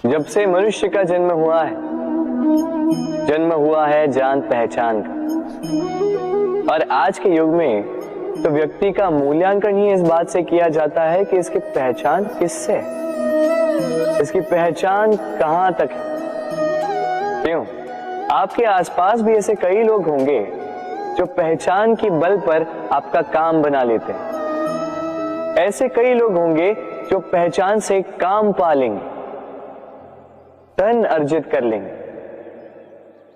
जब से मनुष्य का जन्म हुआ है जान पहचान का। और आज के युग में तो व्यक्ति का मूल्यांकन ही इस बात से किया जाता है कि इसकी पहचान किससे है, इसकी पहचान कहां तक है। क्यों? आपके आसपास भी ऐसे कई लोग होंगे जो पहचान की बल पर आपका काम बना लेते हैं। ऐसे कई लोग होंगे जो पहचान से काम पा लेंगे, धन अर्जित कर लेंगे।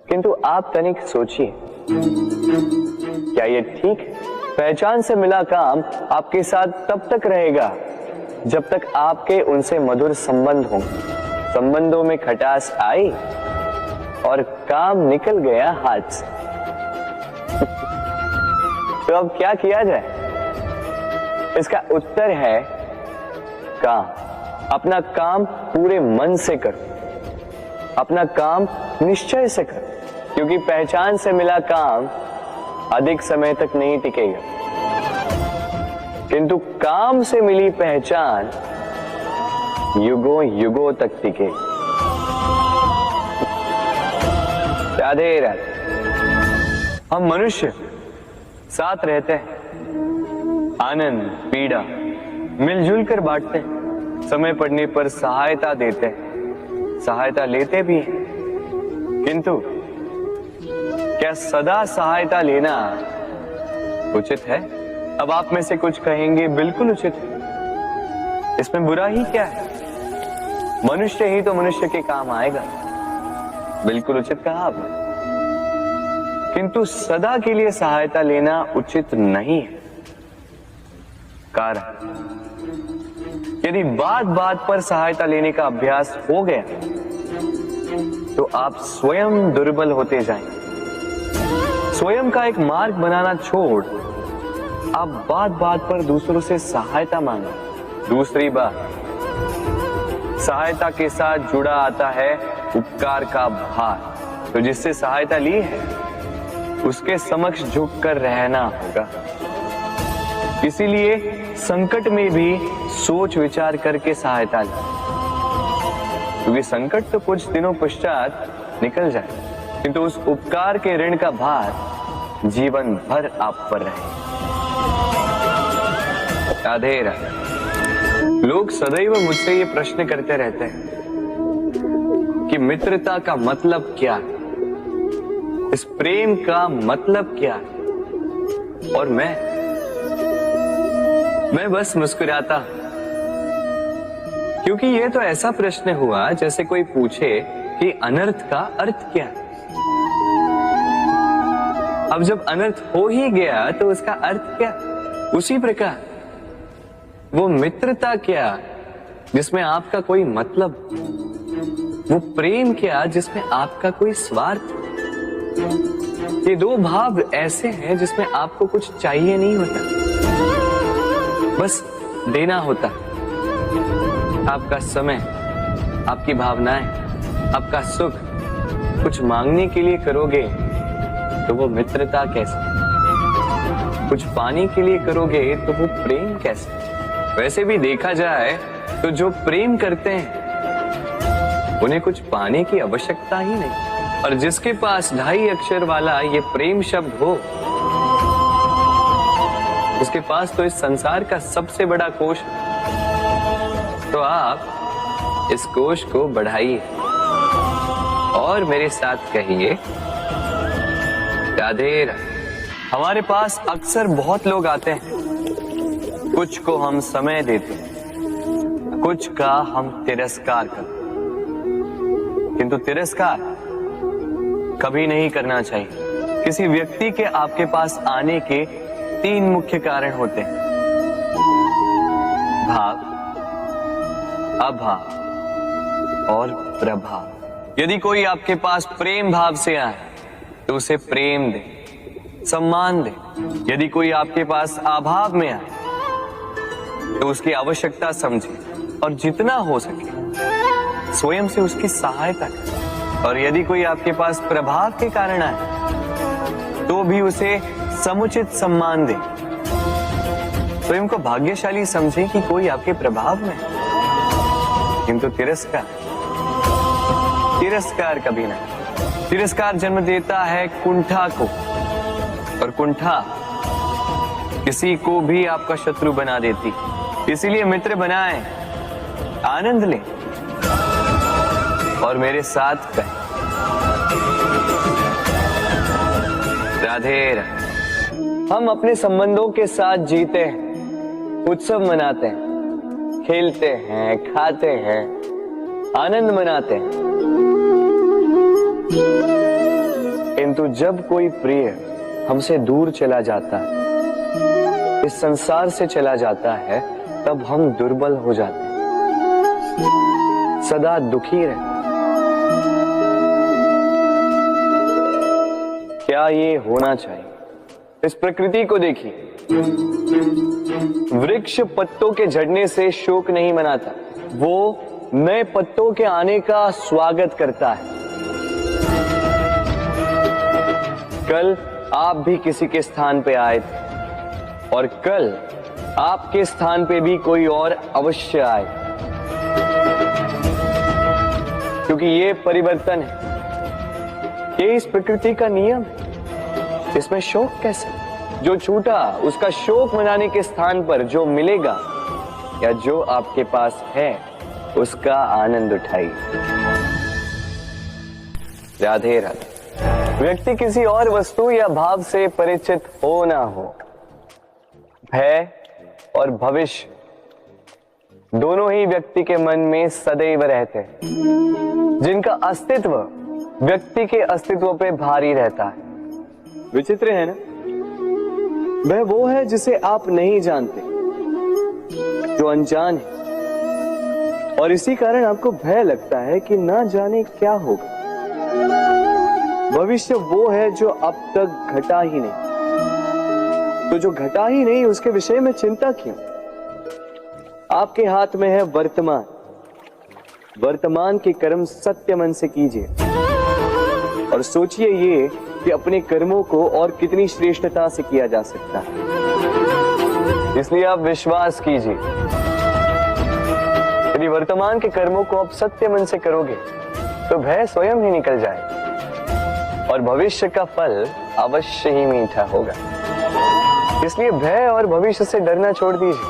किंतु आप तनिक सोचिए, क्या ये ठीक है? पहचान से मिला काम आपके साथ तब तक रहेगा जब तक आपके उनसे मधुर संबंध हों। संबंधों में खटास आई और काम निकल गया हाथ से। तो अब क्या किया जाए? इसका उत्तर है काम। अपना काम पूरे मन से करो, अपना काम निश्चय से करो, क्योंकि पहचान से मिला काम अधिक समय तक नहीं टिकेगा, किंतु काम से मिली पहचान युगों युगों तक टिकेगी। राधे राधे। हम मनुष्य साथ रहते हैं, आनंद पीड़ा मिलजुल कर बांटते हैं, समय पड़ने पर सहायता देते हैं, सहायता लेते भी हैं। किंतु क्या सदा सहायता लेना उचित है? अब आप में से कुछ कहेंगे बिल्कुल उचित है, इसमें बुरा ही क्या है? मनुष्य ही तो मनुष्य के काम आएगा। बिल्कुल उचित कहा आपने। किंतु सदा के लिए सहायता लेना उचित नहीं है। कारण, यदि बात बात पर सहायता लेने का अभ्यास हो गया तो आप स्वयं दुर्बल होते जाएंगे। स्वयं का एक मार्ग बनाना छोड़ आप बात बात पर दूसरों से सहायता मांगो। दूसरी बात, सहायता के साथ जुड़ा आता है उपकार का भार। तो जिससे सहायता ली है उसके समक्ष झुककर रहना होगा। इसीलिए संकट में भी सोच विचार करके सहायता ली, क्योंकि संकट तो कुछ दिनों पश्चात निकल जाए, किंतु उस उपकार के ऋण का भार जीवन भर आप पर रहे। राधे राधे। लोग सदैव मुझसे ये प्रश्न करते रहते हैं कि मित्रता का मतलब क्या है, इस प्रेम का मतलब क्या है? और मैं बस मुस्कुराता, क्योंकि ये तो ऐसा प्रश्न हुआ जैसे कोई पूछे कि अनर्थ का अर्थ क्या है। अब जब अनर्थ हो ही गया तो उसका अर्थ क्या? उसी प्रकार वो मित्रता क्या जिसमें आपका कोई मतलब, वो प्रेम क्या जिसमें आपका कोई स्वार्थ। ये दो भाव ऐसे हैं जिसमें आपको कुछ चाहिए नहीं होता, बस देना होता। आपका समय, आपकी भावनाएं, आपका सुख कुछ मांगने के लिए करोगे तो वो मित्रता कैसे? कुछ पाने के लिए करोगे तो वो प्रेम कैसे? वैसे भी देखा जाए तो जो प्रेम करते हैं उन्हें कुछ पाने की आवश्यकता ही नहीं, और जिसके पास 2.5 अक्षर वाला ये प्रेम शब्द हो उसके पास तो इस संसार का सबसे बड़ा कोश। तो आप इस कोश को बढ़ाइए और मेरे साथ कहिए राधे राधे। हमारे पास अक्सर बहुत लोग आते हैं, कुछ को हम समय देते, कुछ का हम तिरस्कार करते, किंतु तिरस्कार कभी नहीं करना चाहिए। किसी व्यक्ति के आपके पास आने के 3 मुख्य कारण होते हैं: भाव, अभाव और प्रभाव। यदि कोई आपके पास प्रेम भाव से आए तो उसे प्रेम दे, सम्मान दे। यदि कोई आपके पास अभाव में आए तो उसकी आवश्यकता समझे और जितना हो सके स्वयं से उसकी सहायता करें। और यदि कोई आपके पास प्रभाव के कारण आए तो भी उसे समुचित सम्मान दे। स्वयं को भाग्यशाली समझे कि कोई आपके प्रभाव में, किंतु तिरस्कार तिरस्कार कभी नहीं। तिरस्कार जन्म देता है कुंठा को, और कुंठा किसी को भी आपका शत्रु बना देती। इसीलिए मित्र बनाएं, आनंद लें और मेरे साथ कहें राधे राधे। हम अपने संबंधों के साथ जीते हैं, उत्सव मनाते हैं, खेलते हैं, खाते हैं, आनंद मनाते हैं, किंतु जब कोई प्रिय हमसे दूर चला जाता है, इस संसार से चला जाता है, तब हम दुर्बल हो जाते हैं, सदा दुखी रहते। क्या ये होना चाहिए? इस प्रकृति को देखिए, वृक्ष पत्तों के झड़ने से शोक नहीं मनाता, वो नए पत्तों के आने का स्वागत करता है। कल आप भी किसी के स्थान पे आए थे, और कल आपके स्थान पे भी कोई और अवश्य आए, क्योंकि ये परिवर्तन है, ये इस प्रकृति का नियम है। इसमें शोक कैसे? जो छूटा उसका शोक मनाने के स्थान पर जो मिलेगा या जो आपके पास है, उसका आनंद उठाइए। राधे राधे। व्यक्ति किसी और वस्तु या भाव से परिचित हो ना हो, भय और भविष्य दोनों ही व्यक्ति के मन में सदैव रहते हैं, जिनका अस्तित्व व्यक्ति के अस्तित्व पे भारी रहता है। विचित्र है ना? वह वो है जिसे आप नहीं जानते, जो अनजान है, और इसी कारण आपको भय लगता है कि ना जाने क्या होगा। भविष्य वो है जो अब तक घटा ही नहीं, तो जो घटा ही नहीं उसके विषय में चिंता क्यों? आपके हाथ में है वर्तमान। वर्तमान के कर्म सत्य मन से कीजिए और सोचिए ये कि अपने कर्मों को और कितनी श्रेष्ठता से किया जा सकता है। इसलिए आप विश्वास कीजिए, यदि वर्तमान के कर्मों को आप सत्य मन से करोगे तो भय स्वयं ही निकल जाए और भविष्य का फल अवश्य ही मीठा होगा। इसलिए भय और भविष्य से डरना छोड़ दीजिए,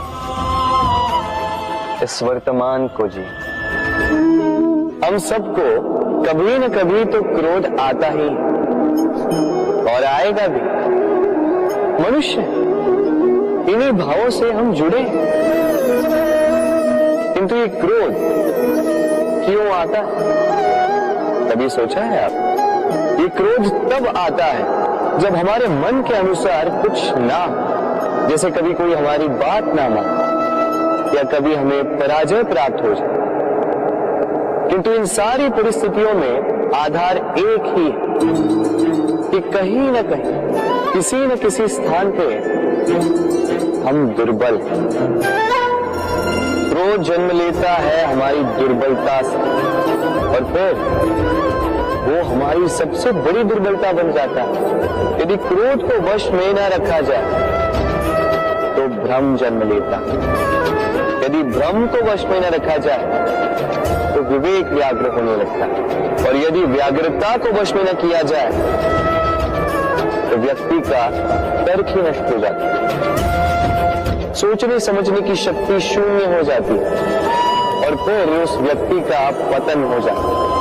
इस वर्तमान को जी। हम सबको कभी न कभी तो क्रोध आता ही और आएगा भी। मनुष्य इन्हीं भावों से हम जुड़े, किंतु ये क्रोध क्यों आता है? कभी सोचा है आप? ये क्रोध तब आता है जब हमारे मन के अनुसार कुछ ना, जैसे कभी कोई हमारी बात ना माने या कभी हमें पराजय प्राप्त हो जाए। किंतु इन सारी परिस्थितियों में आधार एक ही है कि कहीं न कहीं किसी न किसी स्थान पे हम दुर्बल हैं। क्रोध जन्म लेता है हमारी दुर्बलता से और फिर वो हमारी सबसे बड़ी दुर्बलता बन जाता है। यदि क्रोध को वश में न रखा जाए तो भ्रम जन्म लेता है। यदि भ्रम को वश में न रखा जाए तो विवेक व्याग्र होने लगता है, और यदि व्याग्रता को वश में न किया जाए तो व्यक्ति का तर्क ही नष्ट हो जाता है, सोचने समझने की शक्ति शून्य हो जाती है और फिर उस व्यक्ति का पतन हो जाता है।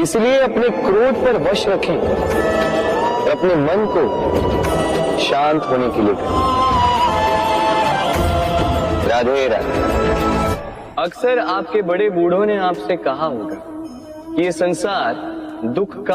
इसलिए अपने क्रोध पर वश रखें और अपने मन को शांत होने के लिए करें। राधे राधे। अक्सर आपके बड़े बूढ़ों ने आपसे कहा होगा कि ये संसार दुख का